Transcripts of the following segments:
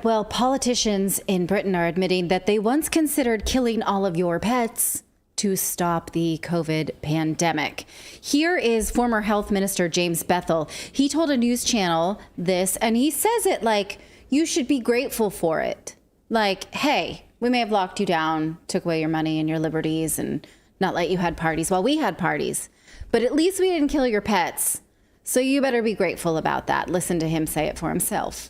Well, politicians in Britain are admitting that they once considered killing all of your pets to stop the COVID pandemic. Here is former Health Minister James Bethel. He told a news channel this, and he says it like you should be grateful for it. Like, hey, we may have locked you down, took away your money and your liberties, and not let you have parties while we had parties. But at least we didn't kill your pets. So you better be grateful about that. Listen to him say it for himself.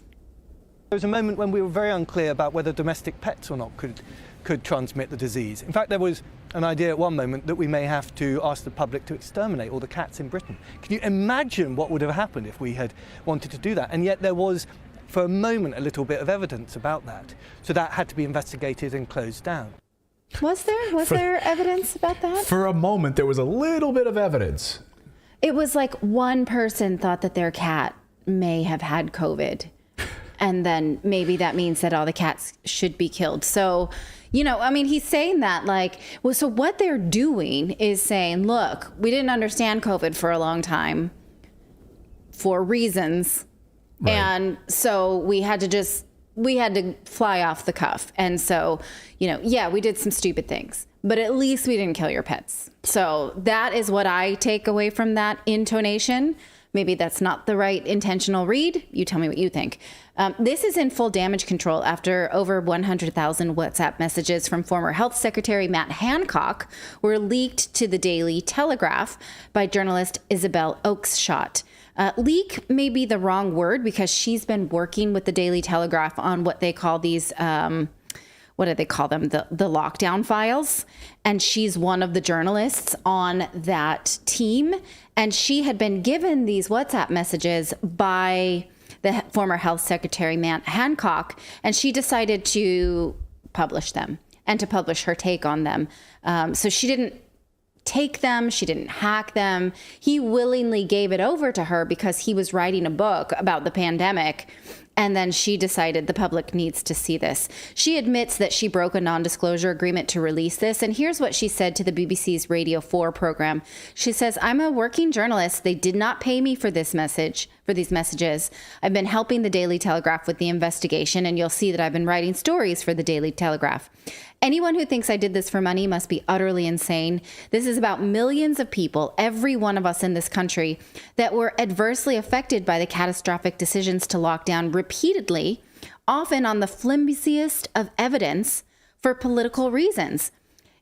There was a moment when we were very unclear about whether domestic pets or not could transmit the disease. In fact, there was an idea at one moment that we may have to ask the public to exterminate all the cats in Britain. Can you imagine what would have happened if we had wanted to do that? And yet there was, for a moment, a little bit of evidence about that. So that had to be investigated and closed down. Was there evidence about that? For a moment, there was a little bit of evidence. It was like one person thought that their cat may have had COVID. And then maybe that means that all the cats should be killed. So, you know, I mean, he's saying that like, well, so what they're doing is saying, look, we didn't understand COVID for a long time for reasons. Right. And so we had to fly off the cuff. And so, you know, yeah, we did some stupid things, but at least we didn't kill your pets. So that is what I take away from that intonation. Maybe that's not the right intentional read. You tell me what you think. This is in full damage control after over 100,000 WhatsApp messages from former Health Secretary Matt Hancock were leaked to the Daily Telegraph by journalist Isabel Oakeshott. Leak may be the wrong word because she's been working with the Daily Telegraph on what they call these, what do they call them? The lockdown files. And she's one of the journalists on that team. And she had been given these WhatsApp messages by the former Health Secretary Matt Hancock, and she decided to publish them and to publish her take on them. So she didn't take them. She didn't hack them. He willingly gave it over to her because he was writing a book about the pandemic. And then she decided the public needs to see this. She admits that she broke a non-disclosure agreement to release this. And here's what she said to the BBC's Radio 4 program. She says, I'm a working journalist. They did not pay me for this message, for these messages. I've been helping the Daily Telegraph with the investigation, and you'll see that I've been writing stories for the Daily Telegraph. Anyone who thinks I did this for money must be utterly insane. This is about millions of people, every one of us in this country, that were adversely affected by the catastrophic decisions to lock down repeatedly, often on the flimsiest of evidence for political reasons.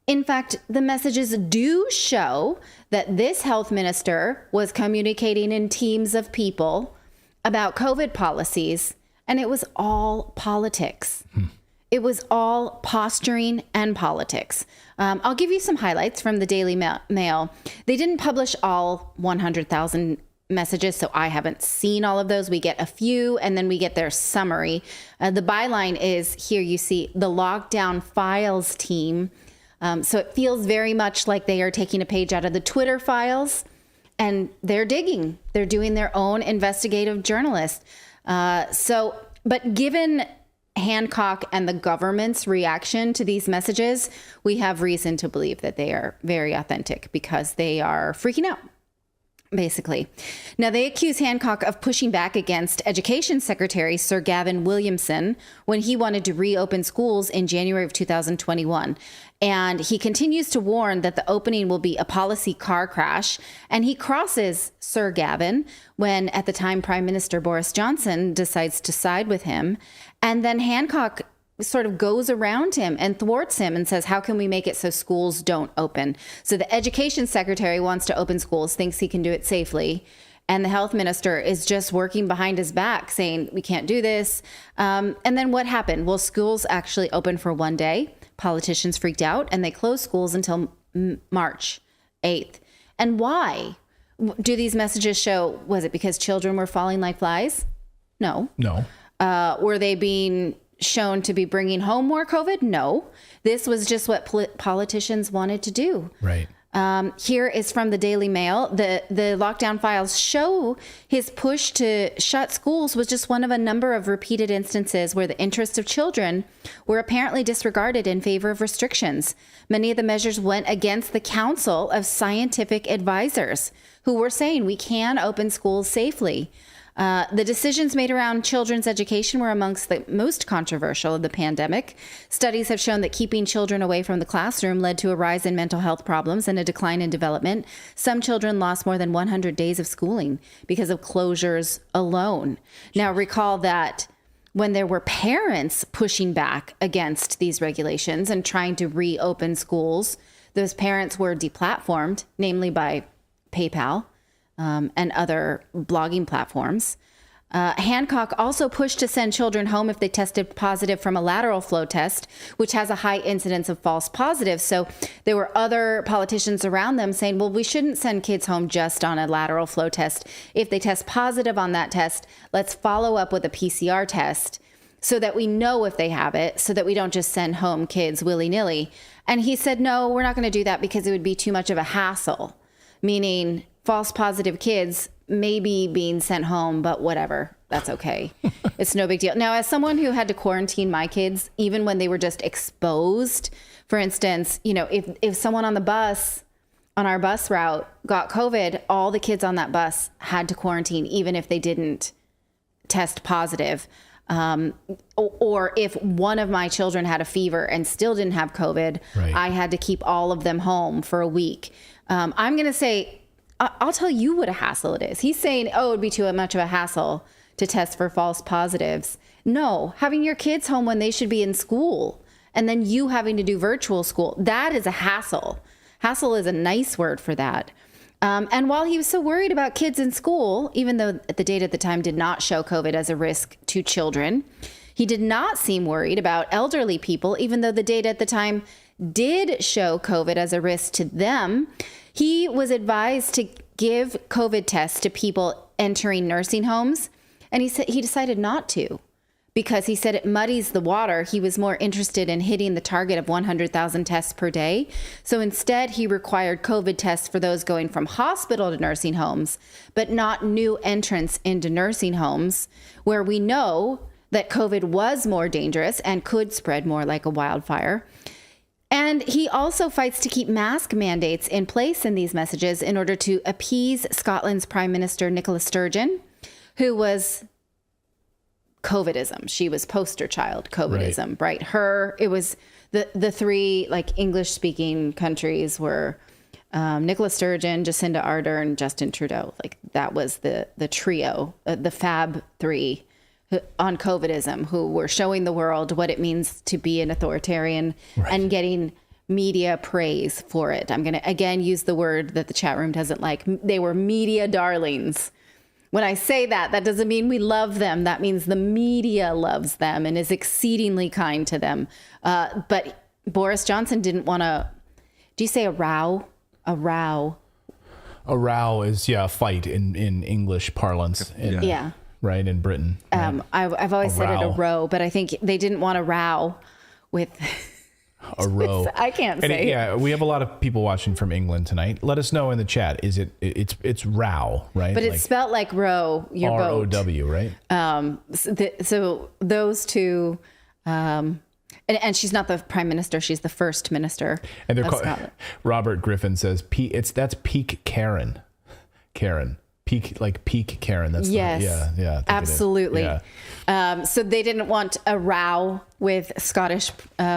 In fact, the messages do show that this health minister was communicating in teams of people about COVID policies, and it was all politics. It was all posturing and politics. I'll give you some highlights from the Daily Mail. They didn't publish all 100,000 messages, so I haven't seen all of those. We get a few, and then we get their summary. The byline is here you see the lockdown files team. So it feels very much like they are taking a page out of the Twitter files, and they're digging. They're doing their own investigative journalist. But given Hancock and the government's reaction to these messages, we have reason to believe that they are very authentic because they are freaking out, basically. Now, they accuse Hancock of pushing back against Education Secretary Sir Gavin Williamson when he wanted to reopen schools in January of 2021. And he continues to warn that the opening will be a policy car crash. And he crosses Sir Gavin when, at the time, Prime Minister Boris Johnson decides to side with him. And then Hancock sort of goes around him and thwarts him and says, how can we make it so schools don't open? So the Education Secretary wants to open schools, thinks he can do it safely. And the health minister is just working behind his back saying, we can't do this. And then what happened? Well, schools actually opened for one day. Politicians freaked out and they closed schools until March 8th. And why do these messages show? Was it because children were falling like flies? No. Were they being shown to be bringing home more COVID? No. This was just what politicians wanted to do. Right. Here is from the Daily Mail. The lockdown files show his push to shut schools was just one of a number of repeated instances where the interests of children were apparently disregarded in favor of restrictions. Many of the measures went against the Council of Scientific Advisors, who were saying we can open schools safely. The decisions made around children's education were amongst the most controversial of the pandemic. Studies have shown that keeping children away from the classroom led to a rise in mental health problems and a decline in development. Some children lost more than 100 days of schooling because of closures alone. Now, recall that when there were parents pushing back against these regulations and trying to reopen schools, those parents were deplatformed, namely by PayPal and other blogging platforms. Hancock also pushed to send children home if they tested positive from a lateral flow test, which has a high incidence of false positives. So there were other politicians around them saying, well, we shouldn't send kids home just on a lateral flow test. If they test positive on that test, let's follow up with a PCR test so that we know if they have it, so that we don't just send home kids willy-nilly. And he said, no, we're not going to do that because it would be too much of a hassle, meaning false positive kids maybe being sent home, but whatever, that's okay. It's no big deal. Now, as someone who had to quarantine my kids, even when they were just exposed, for instance, you know, if someone on our bus route got COVID, all the kids on that bus had to quarantine, even if they didn't test positive. Or if one of my children had a fever and still didn't have COVID, right, I had to keep all of them home for a week. I'm going to say, I'll tell you what a hassle it is. He's saying, oh, it would be too much of a hassle to test for false positives. No, having your kids home when they should be in school and then you having to do virtual school, that is a hassle. Hassle is a nice word for that. And while he was so worried about kids in school, even though the data at the time did not show COVID as a risk to children, he did not seem worried about elderly people, even though the data at the time did show COVID as a risk to them. He was advised to give COVID tests to people entering nursing homes, and he said he decided not to because he said it muddies the water. He was more interested in hitting the target of 100,000 tests per day. So instead, he required COVID tests for those going from hospital to nursing homes, but not new entrants into nursing homes, where we know that COVID was more dangerous and could spread more like a wildfire. And he also fights to keep mask mandates in place in these messages in order to appease Scotland's Prime Minister Nicola Sturgeon, who was COVIDism. She was poster child COVIDism, right? It was the three like English speaking countries were Nicola Sturgeon, Jacinda Ardern, and Justin Trudeau. Like that was the trio, the Fab Three on COVIDism, who were showing the world what it means to be an authoritarian, right, and getting media praise for it. I'm going to, again, use the word that the chat room doesn't like. They were media darlings. When I say that, that doesn't mean we love them. That means the media loves them and is exceedingly kind to them. But Boris Johnson didn't want to, do you say a row? A row. A row is, a fight in English parlance. Yeah. Right, in Britain. Right? I've always said it a row, but I think they didn't want a row with a row. I can't say. Yeah, we have a lot of people watching from England tonight. Let us know in the chat. Is it's row, right? But it's spelled like row, your boat. R-O-W, right? So those two, and she's not the prime minister; she's the first minister. And they're called. Robert Griffin says, that's peak Karen. Karen. Peak Karen. That's yes, yeah, absolutely. Yeah. So they didn't want a row with Scottish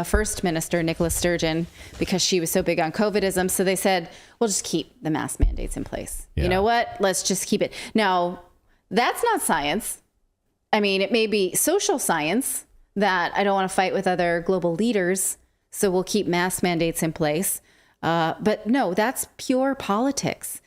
First Minister Nicola Sturgeon because she was so big on COVIDism. So they said, we'll just keep the mask mandates in place. Yeah. You know what? Let's just keep it. Now, that's not science. I mean, it may be social science that I don't want to fight with other global leaders, so we'll keep mask mandates in place. But no, that's pure politics.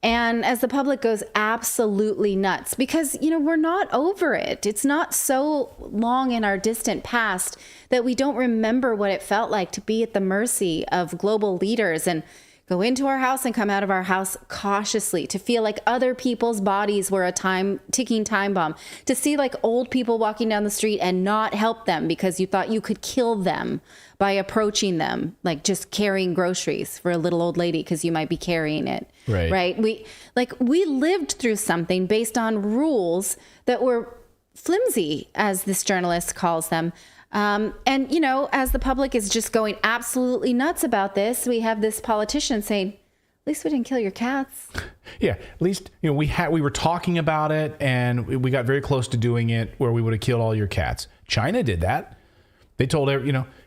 And as the public goes absolutely nuts, because, we're not over it. It's not so long in our distant past that we don't remember what it felt like to be at the mercy of global leaders and go into our house and come out of our house cautiously, to feel like other people's bodies were a ticking time bomb, to see like old people walking down the street and not help them because you thought you could kill them by approaching them, like just carrying groceries for a little old lady because you might be carrying it. Right. We lived through something based on rules that were flimsy, as this journalist calls them. And, as the public is just going absolutely nuts about this, we have this politician saying, least we didn't kill your cats. Yeah, at least we were talking about it, and we got very close to doing it where we would have killed all your cats. China did that. They told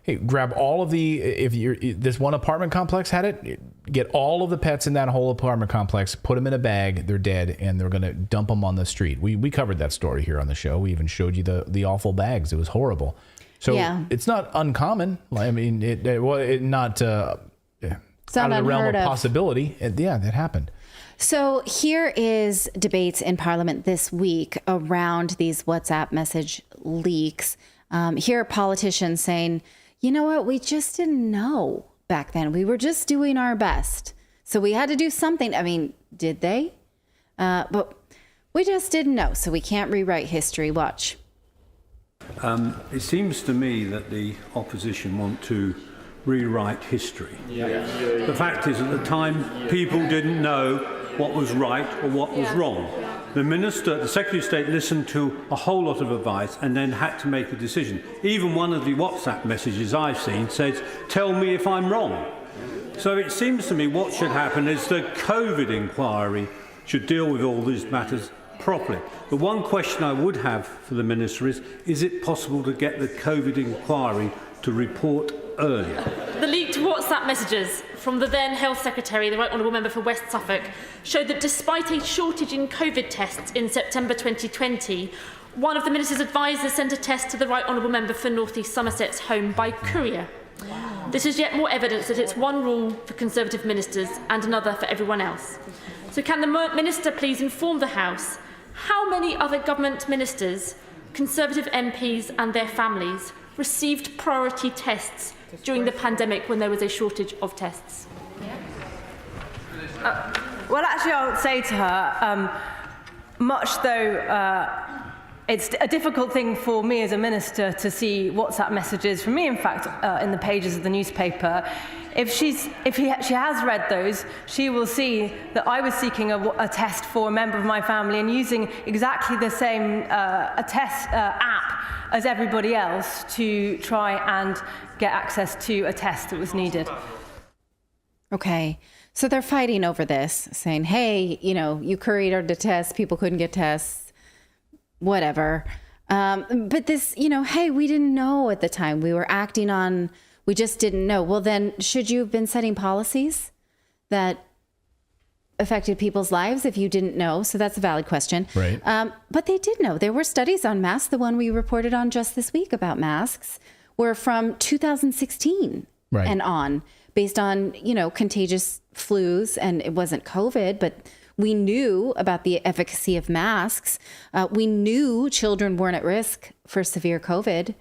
hey, grab all of this one apartment complex had it, get all of the pets in that whole apartment complex, put them in a bag, they're dead, and they're going to dump them on the street. We covered that story here on the show. We even showed you the awful bags. It was horrible. So it's not uncommon. I mean, not out of the realm of possibility. That happened. So here is debates in Parliament this week around these WhatsApp message leaks. Here are politicians saying, you know what, we just didn't know back then. We were just doing our best. So we had to do something. I mean, did they? But we just didn't know. So we can't rewrite history. Watch. It seems to me that the opposition want to rewrite history. The fact is, at the time, people didn't know what was right or what was wrong. The Secretary of State listened to a whole lot of advice and then had to make a decision. Even one of the WhatsApp messages I've seen says, tell me if I'm wrong. So it seems to me what should happen is the COVID inquiry should deal with all these matters properly. The one question I would have for the Minister is it possible to get the COVID inquiry to report earlier? The leaked WhatsApp messages from the then Health Secretary, the Right Honourable Member for West Suffolk, showed that despite a shortage in COVID tests in September 2020, one of the Minister's advisers sent a test to the Right Honourable Member for North East Somerset's home by courier. Wow. This is yet more evidence that it's one rule for Conservative ministers and another for everyone else. So can the Minister please inform the House how many other government ministers, Conservative MPs and their families received priority tests during the pandemic when there was a shortage of tests? Well, actually, I would say to her, much though it's a difficult thing for me as a minister to see WhatsApp messages from me, in fact, in the pages of the newspaper. If she has read those, she will see that I was seeking a test for a member of my family and using exactly the same test app as everybody else to try and get access to a test that was needed. Okay. So they're fighting over this, saying, hey, you couriered the test, people couldn't get tests, whatever. But this, hey, we didn't know at the time. We were acting on, we just didn't know. Well, then should you have been setting policies that affected people's lives if you didn't know? So that's a valid question. Right. But they did know. There were studies on masks. The one we reported on just this week about masks were from 2016 and on, based on, contagious flus. And it wasn't COVID, but we knew about the efficacy of masks. We knew children weren't at risk for severe COVID.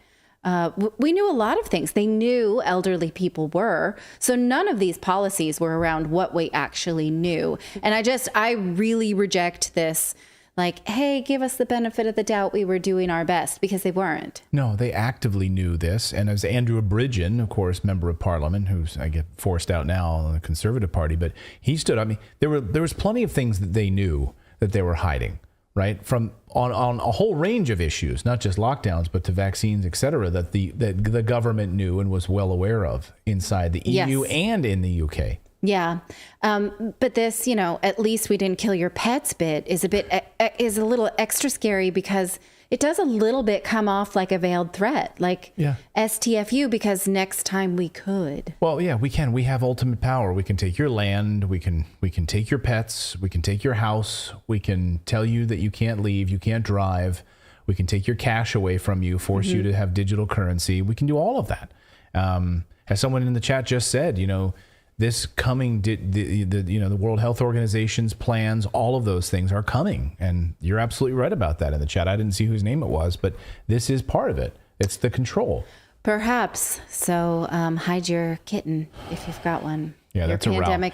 We knew a lot of things. They knew elderly people were. So none of these policies were around what we actually knew. And I really reject this, like, hey, give us the benefit of the doubt, we were doing our best, because they weren't. No, they actively knew this. And as Andrew Bridgen, of course, member of Parliament, who's I get forced out now on the Conservative Party, but he stood up. I mean, there was plenty of things that they knew that they were hiding, right? From on a whole range of issues, not just lockdowns, but to vaccines, et cetera, that the government knew and was well aware of inside the EU and in the UK. Yeah. But this, at least we didn't kill your pets bit is a little extra scary, because it does a little bit come off like a veiled threat, like STFU, because next time we could. Well, yeah, we can. We have ultimate power. We can take your land. We can take your pets. We can take your house. We can tell you that you can't leave. You can't drive. We can take your cash away from you, force you to have digital currency. We can do all of that. As someone in the chat just said, this coming, the World Health Organization's plans, all of those things are coming. And you're absolutely right about that in the chat. I didn't see whose name it was, but this is part of it. It's the control. Perhaps. So hide your kitten if you've got one. Yeah, your that's a route.